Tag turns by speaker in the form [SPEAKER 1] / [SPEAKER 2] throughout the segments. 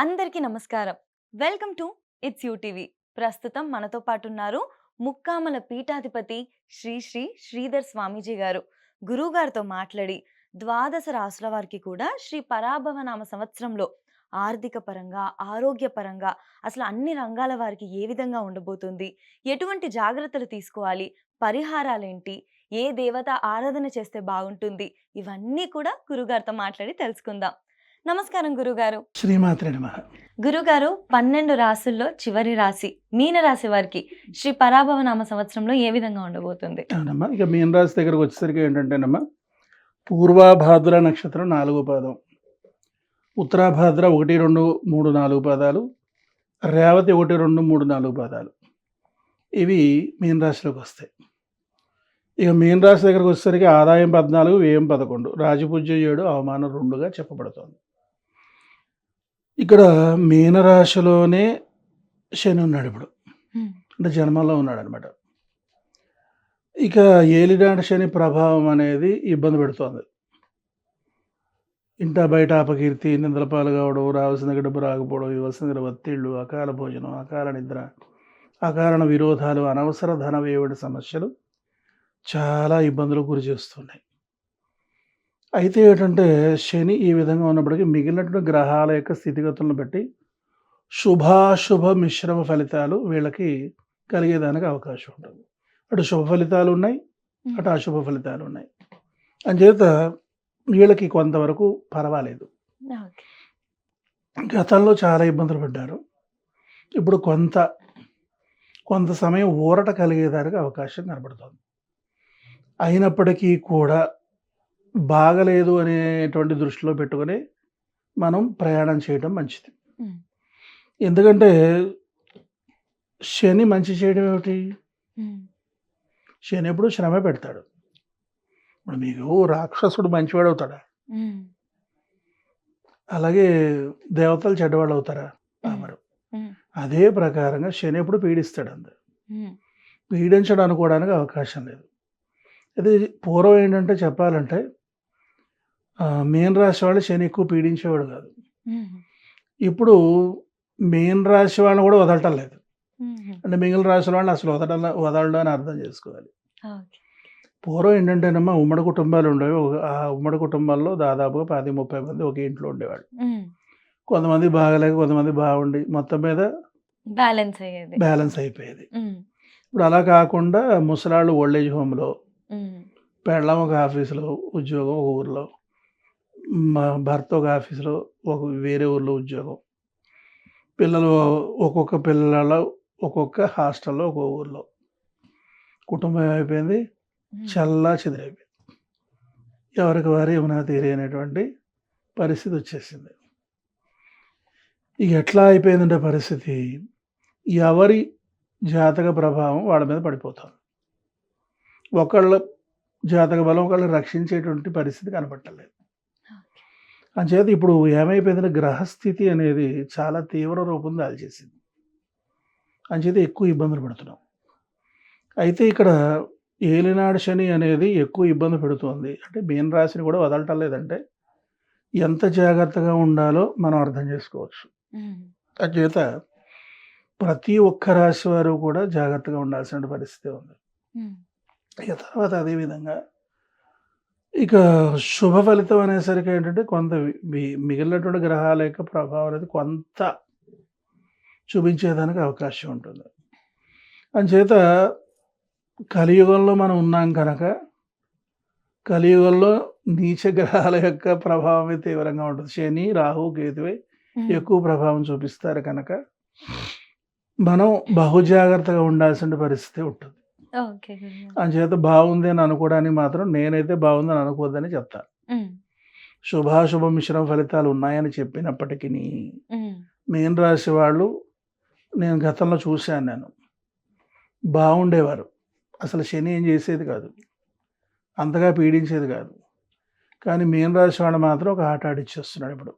[SPEAKER 1] అందరికీ నమస్కారం. Welcome to it's TV. ప్రస్తుతం మనతో పాటున్నారు ముక్కామల పీఠాధిపతి శ్రీ శ్రీ శ్రీధర్ స్వామీజీ గారు. గురువుగారితో మాట్లాడి ద్వాదశ రాసుల వారికి కూడా శ్రీ పరాభవనామ సంవత్సరంలో ఆర్థిక పరంగా, ఆరోగ్య పరంగా అసలు అన్ని రంగాల వారికి ఏ విధంగా ఉండబోతుంది? ఎటువంటి జాగ్రత్తలు తీసుకోవాలి? పరిహారాలేంటి? ఏ దేవత ఆరాధన చేస్తే బాగుంటుంది? ఇవన్నీ కూడా గురుగారితో మాట్లాడి తెలుసుకుందాం. నమస్కారం గురుగారు.
[SPEAKER 2] శ్రీమాత్రే నమః.
[SPEAKER 1] గురుగారు 12 రాసుల్లో చివరి రాశి మీన రాశి వారికి శ్రీ పరాభవనామ సంవత్సరంలో ఏ విధంగా ఉండబోతుంది?
[SPEAKER 2] అవునమ్మా. ఇక మీన రాశి దగ్గరకు వచ్చేసరికి ఏంటంటేనమ్మా, పూర్వాభాద్ర నక్షత్రం 4వ పాదం, ఉత్తరాభాద్ర 1, 2, 3, 4 పాదాలు, రేవతి 1, 2, 3, 4 పాదాలు. ఇవి మీన రాశిలోకి వస్తాయి. ఇక మీన రాశి దగ్గరకు వచ్చేసరికి ఆదాయం 14, వ్యయం 11, రాజపూజ్యం 7, అవమానం 2గా చెప్పబడుతోంది. ఇక్కడ మీనరాశిలోనే శని ఉన్నాడు ఇప్పుడు, అంటే జన్మంలో ఉన్నాడు అనమాట. ఇక ఏలినాటి శని ప్రభావం అనేది ఇబ్బంది పెడుతోంది. ఇంట బయట అపకీర్తి, నిందల పాలు కావడం, రావాల్సిన డబ్బు రాకపోవడం, ఇవ్వాల్సిన ఒత్తిళ్ళు, అకాల భోజనం, అకాల నిద్ర, అకారణ విరోధాలు, అనవసర ధన వ్యయ సమస్యలు చాలా ఇబ్బందులకు గురి చేస్తున్నాయి. అయితే ఏంటంటే శని ఈ విధంగా ఉన్నప్పటికీ మిగిలినటువంటి గ్రహాల యొక్క స్థితిగతులను బట్టి శుభాశుభ మిశ్రమ ఫలితాలు వీళ్ళకి కలిగేదానికి అవకాశం ఉంటుంది. అటు శుభ ఫలితాలు ఉన్నాయి, అటు అశుభ ఫలితాలు ఉన్నాయి. అంచేత వీళ్ళకి కొంతవరకు పర్వాలేదు. గతంలో చాలా ఇబ్బందులు పడ్డారు. ఇప్పుడు కొంత సమయం ఊరట కలిగేదానికి అవకాశం కనబడుతుంది. అయినప్పటికీ కూడా బాగలేదు అనేటువంటి దృష్టిలో పెట్టుకొని మనం ప్రయాణం చేయడం మంచిది. ఎందుకంటే శని మంచి చేయడం ఏమిటి? శని ఎప్పుడు శ్రమ పెడతాడు. ఇప్పుడు మీకు రాక్షసుడు మంచివాడు అవుతాడా? అలాగే దేవతలు చెడ్డవాళ్ళు అవుతారా? అవరు. అదే ప్రకారంగా శని ఎప్పుడు పీడిస్తాడు. అందరు పీడించడం అనుకోవడానికి అవకాశం లేదు. అది పూర్వం ఏంటంటే చెప్పాలంటే మీన రాశి వాళ్ళు శని ఎక్కువ పీడించేవాడు కాదు. ఇప్పుడు మీన రాశి వాళ్ళని కూడా వదలటం లేదు. అంటే మిగిలిన రాశుల వాళ్ళని అసలు వదలడం అని అర్థం చేసుకోవాలి. పూర్వం ఏంటంటేనమ్మా ఉమ్మడి కుటుంబాలు ఉండేవి. ఆ ఉమ్మడి కుటుంబాల్లో దాదాపుగా 10-30 మంది ఒకే ఇంట్లో ఉండేవాళ్ళు. కొంతమంది బాగలేక, కొంతమంది బాగుండి మొత్తం మీద బ్యాలెన్స్ అయిపోయేది. ఇప్పుడు అలా కాకుండా ముసలాళ్ళు ఓల్డేజ్ హోమ్లో, పెళ్ళం ఒక ఆఫీసులో ఉద్యోగం ఒక ఊర్లో, భర్త ఒక ఆఫీసులో వేరే ఊర్లో ఉద్యోగం, పిల్లలు ఒక్కొక్క పిల్లల ఒక్కొక్క హాస్టల్లో ఒక ఊర్లో, కుటుంబం అయిపోయింది, చల్లా చెదిరైపోయింది. ఎవరికి వారి ఏమైనా తెలియనటువంటి పరిస్థితి వచ్చేసింది. ఇక ఎట్లా అయిపోయిందంటే పరిస్థితి, ఎవరి జాతక ప్రభావం వాళ్ళ మీద పడిపోతుంది. ఒకళ్ళ జాతక బలం ఒకళ్ళు రక్షించేటువంటి పరిస్థితి కనపట్టలేదు. అంచేత ఇప్పుడు ఏమైపోయిందంటే గ్రహస్థితి అనేది చాలా తీవ్ర రూపం దాల్చేసింది. అంచేత ఎక్కువ ఇబ్బందులు పడుతున్నాం. అయితే ఇక్కడ ఏలినాడు శని అనేది ఎక్కువ ఇబ్బంది పెడుతుంది. అంటే మీన రాశిని కూడా వదలటం లేదంటే ఎంత జాగ్రత్తగా ఉండాలో మనం అర్థం చేసుకోవచ్చు. అంచేత ప్రతి ఒక్క రాశి వారు కూడా జాగ్రత్తగా ఉండాల్సిన పరిస్థితి ఉంది. ఇక తర్వాత అదేవిధంగా ఇక శుభ ఫలితం అనేసరికి ఏంటంటే కొంత మిగిలినటువంటి గ్రహాల యొక్క ప్రభావం అనేది కొంత చూపించేదానికి అవకాశం ఉంటుంది. అంచేత కలియుగంలో మనం ఉన్నాం కనుక కలియుగంలో నీచ గ్రహాల యొక్క ప్రభావం తీవ్రంగా ఉంటుంది. శని, రాహు, కేతువే ఎక్కువ ప్రభావం చూపిస్తారు కనుక మనం బహుజాగ్రత్తగా ఉండాల్సిన పరిస్థితి ఉంటుంది. అంచేత బాగుంది అని అనుకోవడానికి మాత్రం నేనైతే బాగుందని అనుకోవద్దని చెప్తాను. శుభాశుభ మిశ్రమ ఫలితాలు ఉన్నాయని చెప్పినప్పటికీ మీన రాశి వాళ్ళు నేను గతంలో చూశాను, బాగుండేవారు. అసలు శని ఏం చేసేది కాదు, అంతగా పీడించేది కాదు. కానీ మీన రాశి వాళ్ళు మాత్రం ఒక ఆట ఆడిచ్చేస్తున్నాడు. ఇప్పుడు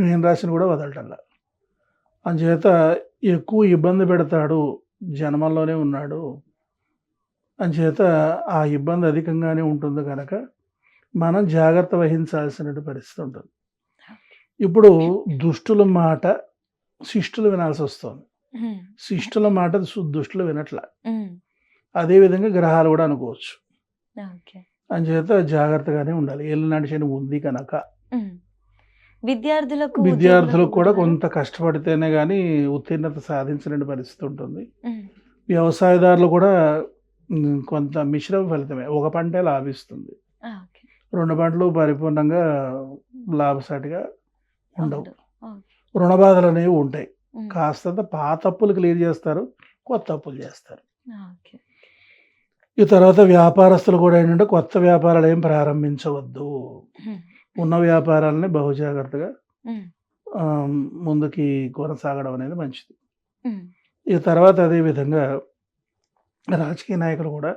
[SPEAKER 2] మీన రాశిని కూడా వదలటల్లా. అంచేత ఎక్కువ ఇబ్బంది పెడతాడు, జన్మంలోనే ఉన్నాడు. అంచేత ఆ ఇబ్బంది అధికంగానే ఉంటుంది కనుక మనం జాగ్రత్త వహించాల్సిన పరిస్థితి ఉంటుంది. ఇప్పుడు దుష్టుల మాట శిష్టులు వినాల్సి వస్తుంది.
[SPEAKER 1] హ్మ్.
[SPEAKER 2] శిష్టుల మాట దుష్టులు వినట్ల.
[SPEAKER 1] హ్మ్.
[SPEAKER 2] అదే విధంగా గ్రహాలు కూడా అనుకోవచ్చు.
[SPEAKER 1] ఓకే.
[SPEAKER 2] అంచేత జాగ్రత్తగానే ఉండాలి. ఏలినాటి శని ఉంది కనుక
[SPEAKER 1] హ్మ్. విద్యార్థులకు, ఉద్యోగులకు
[SPEAKER 2] విద్యార్థులకు కూడా
[SPEAKER 1] గురుగారు?
[SPEAKER 2] కొంత కష్టపడితేనే గానీ ఉత్తీర్ణత సాధించలేని పరిస్థితి ఉంటుంది.
[SPEAKER 1] హ్మ్.
[SPEAKER 2] వ్యవసాయదారులు కూడా కొంత మిశ్రమ ఫలితమే. ఒక పంటే లాభిస్తుంది.
[SPEAKER 1] ఓకే.
[SPEAKER 2] 2 పంటలు పరిపూర్ణంగా లాభసాటిగా ఉండవు.
[SPEAKER 1] ఉండదు. ఓకే.
[SPEAKER 2] రుణ బాధలనేవి ఉంటాయి.
[SPEAKER 1] హ్మ్.
[SPEAKER 2] కాస్తంత పాత అప్పులు క్లియర్ చేస్తారు. కొత్త అప్పులు చేస్తారు.
[SPEAKER 1] ఓకే.
[SPEAKER 2] ఈ తర్వాత వ్యాపారస్తులు కూడా ఏంటంటే కొత్త వ్యాపారాలు ఏం ప్రారంభించవద్దు.
[SPEAKER 1] హ్మ్.
[SPEAKER 2] ఉన్న వ్యాపారాలని బహుజాగ్రత్తగా
[SPEAKER 1] హ్మ్.
[SPEAKER 2] ముందుకి కొనసాగడం అనేది మంచిది.
[SPEAKER 1] హ్మ్.
[SPEAKER 2] ఈ తర్వాత అదే విధంగా రాజకీయ నాయకులు కూడా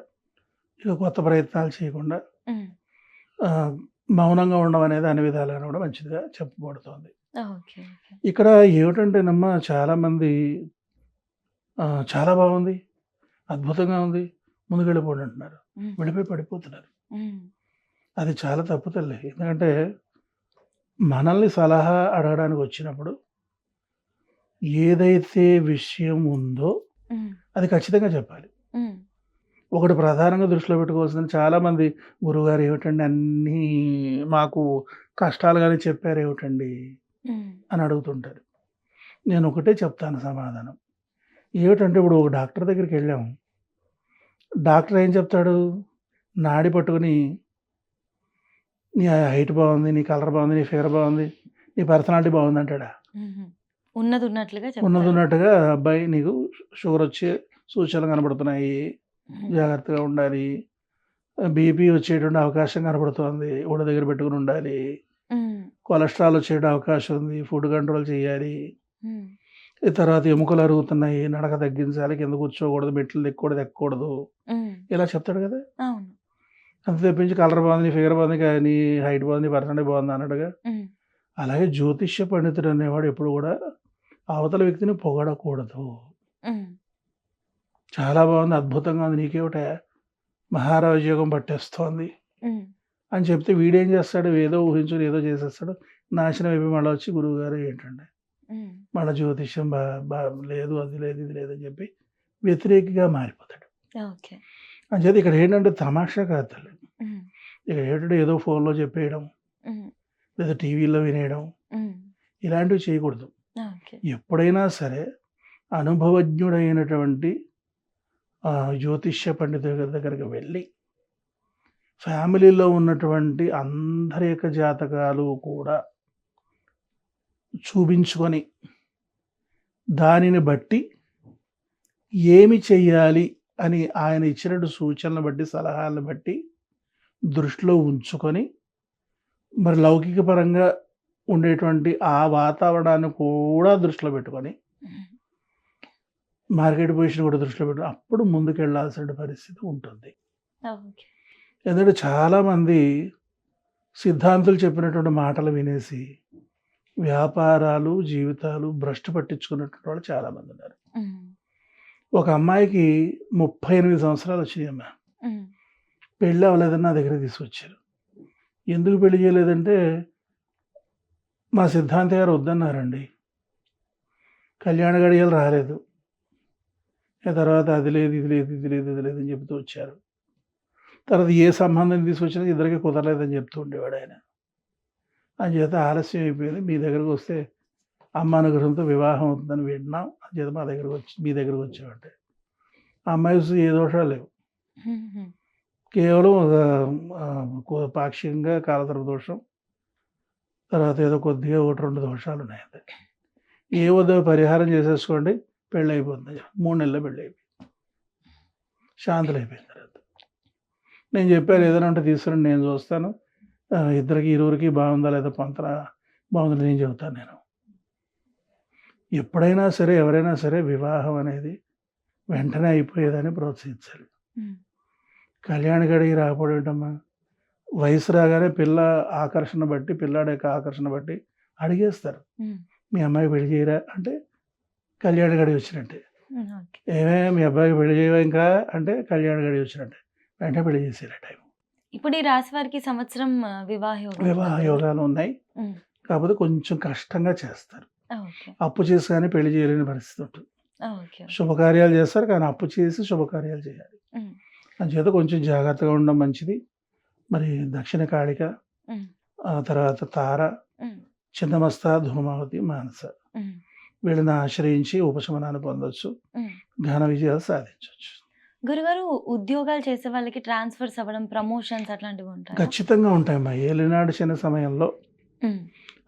[SPEAKER 2] ఇక కొత్త ప్రయత్నాలు చేయకుండా
[SPEAKER 1] హ్మ్.
[SPEAKER 2] మౌనంగా ఉండడం అనేది అన్ని విధాలుగా కూడా మంచిదిగా చెప్పబడుతోంది.
[SPEAKER 1] ఓకే. ఓకే.
[SPEAKER 2] ఇక్కడ ఏమిటంటేనమ్మా చాలామంది చాలా బాగుంది, అద్భుతంగా ఉంది, ముందుకెళ్ళిపోండి అంటున్నారు.
[SPEAKER 1] హ్మ్.
[SPEAKER 2] వెళ్ళిపోయి పడిపోతున్నారు.
[SPEAKER 1] హ్మ్.
[SPEAKER 2] అది చాలా తప్పు తల్లి. ఎందుకంటే మనల్ని సలహా అడగడానికి వచ్చినప్పుడు ఏదైతే విషయం ఉందో
[SPEAKER 1] హ్మ్.
[SPEAKER 2] అది ఖచ్చితంగా చెప్పాలి.
[SPEAKER 1] హ్మ్.
[SPEAKER 2] ఒకటి ప్రధానంగా దృష్టిలో పెట్టుకోవాల్సింది చాలామంది గురువుగారు ఏమిటండి అన్నీ మాకు కష్టాలుగానే చెప్పారేమిటండి
[SPEAKER 1] హ్మ్.
[SPEAKER 2] అని అడుగుతుంటారు. నేను ఒకటే చెప్తాను సమాధానం. ఏమిటంటే ఇప్పుడు ఒక డాక్టర్ దగ్గరికి వెళ్ళాము. డాక్టర్ ఏం చెప్తాడు? నాడి పట్టుకొని నీ హైట్ బాగుంది, నీ కలర్ బాగుంది, నీ ఫిగర్ బాగుంది, నీ పర్సనాలిటీ బాగుంది అంటాడా?
[SPEAKER 1] హుహు. ఉన్నది ఉన్నట్లుగా
[SPEAKER 2] ఉన్నది
[SPEAKER 1] చెప్తారు.
[SPEAKER 2] ఉన్నట్టుగా అబ్బాయి నీకు షుగర్ వచ్చే సూచనలు కనబడుతున్నాయి.
[SPEAKER 1] హ్మ్.
[SPEAKER 2] జాగ్రత్తగా ఉండాలి. బీపీ వచ్చేటువంటి అవకాశం కనబడుతోంది. ఒళ్ళు దగ్గర పెట్టుకొని ఉండాలి.
[SPEAKER 1] హ్మ్.
[SPEAKER 2] కొలెస్ట్రాల్ వచ్చే అవకాశం ఉంది. ఫుడ్ కంట్రోల్ చేయాలి.
[SPEAKER 1] హ్మ్.
[SPEAKER 2] ఈ తర్వాత ఎముకలు అరుగుతున్నాయి. నడక తగ్గించాలి. కింద కూర్చోకూడదు. మెట్లు ఎక్కకూడదు, ఎక్కకూడదు.
[SPEAKER 1] హ్మ్.
[SPEAKER 2] ఇలా చెప్తాడు కదా!
[SPEAKER 1] అవును.
[SPEAKER 2] అంత తప్పించి కలర్ బాగుంది, నీ ఫిగర్ బాగుంది, నీ హైట్ బాగుంది, నీ పర్సనాలిటీ బాగుంది అన్నట్టుగా.
[SPEAKER 1] హ్మ్.
[SPEAKER 2] అలాగే జ్యోతిష్య పండితుడు అనేవాడు ఎప్పుడు కూడా అవతల వ్యక్తిని పొగడకూడదు.
[SPEAKER 1] హ్మ్.
[SPEAKER 2] చాలా బాగుంది, అద్భుతంగా ఉంది, నీకేమిటా మహారాజయోగం పట్టేస్తోంది
[SPEAKER 1] హ్మ్.
[SPEAKER 2] అని చెప్తే వీడేం చేస్తాడు? ఏదో ఊహించుకొని ఏదో చేసేస్తాడు. నాశనం అయిపోయి మళ్ళీ వచ్చి గురువుగారు ఏంటండి
[SPEAKER 1] హ్మ్.
[SPEAKER 2] మళ్ళీ జ్యోతిష్యం బా బా లేదు, అది లేదు, ఇది లేదని చెప్పి వ్యతిరేకిగా మారిపోతాడు.
[SPEAKER 1] ఓకే.
[SPEAKER 2] అంచేత ఇక్కడ ఏంటంటే తమాషా కాదు తల్లి.
[SPEAKER 1] హ్మ్.
[SPEAKER 2] ఇక్కడ ఏంటంటే ఏదో ఫోన్‌లో చెప్పేయడం,
[SPEAKER 1] హ్మ్.
[SPEAKER 2] లేదా టీవీలో వినేయడం
[SPEAKER 1] హ్మ్.
[SPEAKER 2] ఇలాంటివి చేయకూడదు.
[SPEAKER 1] ఓకే.
[SPEAKER 2] ఎప్పుడైనా సరే అనుభవజ్ఞుడైనటువంటి జ్యోతిష్య పండితుడి దగ్గరికి వెళ్ళి ఫ్యామిలీలో ఉన్నటువంటి అందరి యొక్క జాతకాలు కూడా చూపించుకొని దానిని బట్టి ఏమి చెయ్యాలి అని ఆయన ఇచ్చినట్టు సూచనలను బట్టి, సలహాలను బట్టి దృష్టిలో ఉంచుకొని మరి లౌకిక పరంగా ఉండేటువంటి ఆ వాతావరణాన్ని కూడా దృష్టిలో పెట్టుకొని,
[SPEAKER 1] హ్మ్.
[SPEAKER 2] మార్కెట్ పొజిషన్ కూడా దృష్టిలో పెట్టుకొని అప్పుడు ముందుకెళ్ళాల్సిన పరిస్థితి ఉంటుంది.
[SPEAKER 1] ఓకే.
[SPEAKER 2] ఎందుకంటే చాలామంది సిద్ధాంతులు చెప్పినటువంటి మాటలు వినేసి వ్యాపారాలు, జీవితాలు భ్రష్టు పట్టించుకున్నటువంటి వాళ్ళు చాలామందున్నారు.
[SPEAKER 1] హ్మ్.
[SPEAKER 2] ఒక అమ్మాయికి 38 సంవత్సరాలు వచ్చినాయమ్మా.
[SPEAKER 1] హ్మ్.
[SPEAKER 2] పెళ్లి అవ్వలేదని నా దగ్గరికి తీసుకొచ్చారు. ఎందుకు పెళ్లి చేయలేదంటే, మా సిద్ధాంతి గారు వద్దన్నారండి. కళ్యాణ గడియలు రాలేదు. ఆ తర్వాత అది లేదు, ఇది లేదు, ఇది లేదు, ఇది లేదని చెప్తూ వచ్చారు. తర్వాత ఏ సంబంధం తీసుకొచ్చినా ఇద్దరికీ కుదరలేదని చెప్తూ ఉండేవాడాయన. అంచేత ఆలస్యం అయిపోయింది. మీ దగ్గరకొస్తే అమ్మ అనుగ్రహంతో వివాహం అవుతుందని విన్నాం. అంచేత మా దగ్గరకొచ్చి మీ దగ్గరకొచ్చామంటే. ఆ అమ్మాయి చూస్తే ఏ దోషాలు లేవు.
[SPEAKER 1] హుహు.
[SPEAKER 2] కేవలం ఒక పాక్షికంగా కాలసర్ప దోషం. తర్వాత ఏదో కొద్దిగా 1, 2 దోషాలున్నాయంతే. ఏవో పరిహారం చేసేసుకోండి పెళ్ళైపోతుంది. 3 నెలల్లో పెళ్ళైపోయింది. శాంతులైపోయిన తర్వాత. నేను చెప్పాను
[SPEAKER 1] హ్మ్.
[SPEAKER 2] ఏదైనా ఉంటే తీసుకురండి నేను చూస్తాను. ఇద్దరికి ఇరువురికి బాగుందా లేదా పొంతన బాగుందని నేను చెబుతాను నేను. ఎప్పుడైనా సరే, ఎవరైనా సరే వివాహం అనేది వెంటనే అయిపోయేదని ప్రోత్సహించాలి.
[SPEAKER 1] హ్మ్.
[SPEAKER 2] కళ్యాణ గడియ రాకపోవడం ఏంటమ్మా? వయసు రాగానే పిల్ల ఆకర్షణ బట్టి, పిల్లాడి యొక్క ఆకర్షణ బట్టి అడిగేస్తారు.
[SPEAKER 1] హ్మ్.
[SPEAKER 2] మీ అమ్మాయికి పెళ్లి చేయరా? అంటే కళ్యాణ గడియ వచ్చినట్టే.
[SPEAKER 1] హ్మ్. ఓకే.
[SPEAKER 2] ఏమే మీ అబ్బాయికి పెళ్లి చేయవా ఇంకా? అంటే కళ్యాణ గడియ వచ్చినట్టే. వెంటనే పెళ్లి చేసేయాలి టైం.
[SPEAKER 1] ఇప్పుడు ఈ రాశి వారికి సంవత్సరం వివాహ యోగం ఉందా
[SPEAKER 2] వివాహ
[SPEAKER 1] గురుగారు?
[SPEAKER 2] యోగాలు ఉన్నాయి.
[SPEAKER 1] హ్మ్.
[SPEAKER 2] కాకపోతే కొంచెం కష్టంగా చేస్తారు.
[SPEAKER 1] ఓకే.
[SPEAKER 2] అప్పు చేసి కానీ పెళ్లి చేయలేని పరిస్థితి ఉంటుంది.
[SPEAKER 1] ఓకే.
[SPEAKER 2] శుభకార్యాలు చేస్తారు కానీ అప్పు చేసి శుభకార్యాలు చేయాలి.
[SPEAKER 1] హ్మ్.
[SPEAKER 2] అందుచేత కొంచెం జాగ్రత్తగా ఉండడం మంచిది. మరి దక్షిణ కాళిక,
[SPEAKER 1] హ్మ్.
[SPEAKER 2] ఆ తర్వాత తార,
[SPEAKER 1] హ్మ్.
[SPEAKER 2] చిన్నమస్త, ధూమావతి, మానస
[SPEAKER 1] హ్మ్.
[SPEAKER 2] వీళ్ళని ఆశ్రయించి ఉపశమనాన్ని పొందొచ్చు.
[SPEAKER 1] హ్మ్.
[SPEAKER 2] ఘన విజయాలు సాధించవచ్చు.
[SPEAKER 1] గురుగారు, ఉద్యోగాలు చేసే వాళ్ళకి ట్రాన్స్‌ఫర్స్ అవ్వడం, ప్రమోషన్స్ అట్లాంటివి ఉంటాయా?
[SPEAKER 2] ఖచ్చితంగా ఉంటాయమ్మా. ఏలినాడు శని సమయంలో,
[SPEAKER 1] హ్మ్.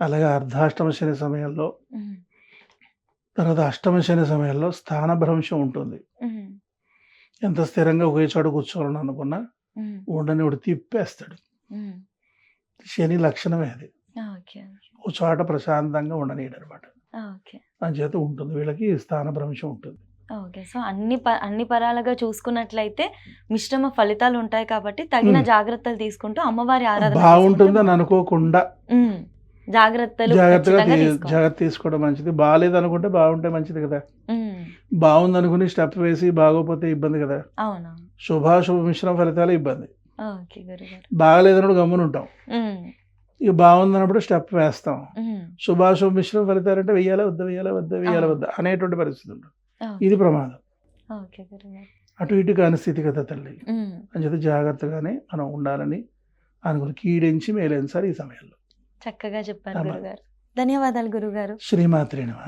[SPEAKER 2] అలాగే అర్ధాష్టమ శని సమయంలో,
[SPEAKER 1] హ్మ్.
[SPEAKER 2] తర్వాత అష్టమ శని సమయంలో స్థానభ్రంశం ఉంటుంది.
[SPEAKER 1] హ్మ్.
[SPEAKER 2] ఎంత స్థిరంగా ఒకే చోట కూర్చోవాలని అనుకున్నా
[SPEAKER 1] హ్మ్.
[SPEAKER 2] ఉండనివాడు తిప్పేస్తాడు.
[SPEAKER 1] హ్మ్.
[SPEAKER 2] శని లక్షణమే అది.
[SPEAKER 1] ఓకే.
[SPEAKER 2] ఒక చోట ప్రశాంతంగా ఉండనీయడనమాట.
[SPEAKER 1] ఓకే.
[SPEAKER 2] అంచేత ఉంటుంది. వీళ్ళకి స్థానభ్రంశం ఉంటుంది.
[SPEAKER 1] ఓకే. సో, అన్ని పరాలుగా చూసుకున్నట్లయితే మిశ్రమ ఫలితాలు ఉంటాయి కాబట్టి తగిన
[SPEAKER 2] హ్మ్.
[SPEAKER 1] జాగ్రత్తలు తీసుకుంటూ అమ్మవారి ఆరాధన చేసుకుంటే
[SPEAKER 2] బావుంటుందని
[SPEAKER 1] బావుంటుంది.
[SPEAKER 2] అనుకోకుండా
[SPEAKER 1] హ్మ్. జాగ్రత్తలు
[SPEAKER 2] జాగ్రత్తగా
[SPEAKER 1] ఖచ్చితంగా తీసుకోవాలి.
[SPEAKER 2] జాగ్రత్త తీసుకోవడం మంచిది. బాలేదనుకుంటే బావుంటే మంచిది కదా!
[SPEAKER 1] హ్మ్.
[SPEAKER 2] బావుందనుకుని స్టెప్ వేసి బాగోపోతే ఇబ్బంది కదా!
[SPEAKER 1] అవునవును.
[SPEAKER 2] శుభాశుభ మిశ్రమ ఫలితాలే ఇబ్బంది.
[SPEAKER 1] ఓకే గురుగారు.
[SPEAKER 2] బాగాలేదన్నప్పుడు గమ్మునుంటాం.
[SPEAKER 1] హ్మ్.
[SPEAKER 2] ఇక బావుందన్నప్పుడు స్టెప్ వేస్తాం.
[SPEAKER 1] హ్మ్.
[SPEAKER 2] శుభాశుభ మిశ్రమ ఫలితాలంటే వెయ్యాలా వద్దా? వెయ్యాలా వద్దా? వెయ్యాలా
[SPEAKER 1] అవును.
[SPEAKER 2] వద్దా? అనేటువంటి పరిస్థితి ఉంటుంది.
[SPEAKER 1] ఓకే.
[SPEAKER 2] ఇది ప్రమాదం.
[SPEAKER 1] ఓకే గురుగారు.
[SPEAKER 2] అటు ఇటు కాని స్థితి కదా తల్లి.
[SPEAKER 1] హ్మ్.
[SPEAKER 2] అంచేత జాగ్రత్తగానే మనం ఉండాలని అనుకుని కీడించి మేలెంచాలి ఈ సమయంలో.
[SPEAKER 1] చక్కగా చెప్పారు
[SPEAKER 2] ప్రమాదం.
[SPEAKER 1] గురుగారు. ధన్యవాదాలు గురుగారు.
[SPEAKER 2] శ్రీమాత్రే నమః.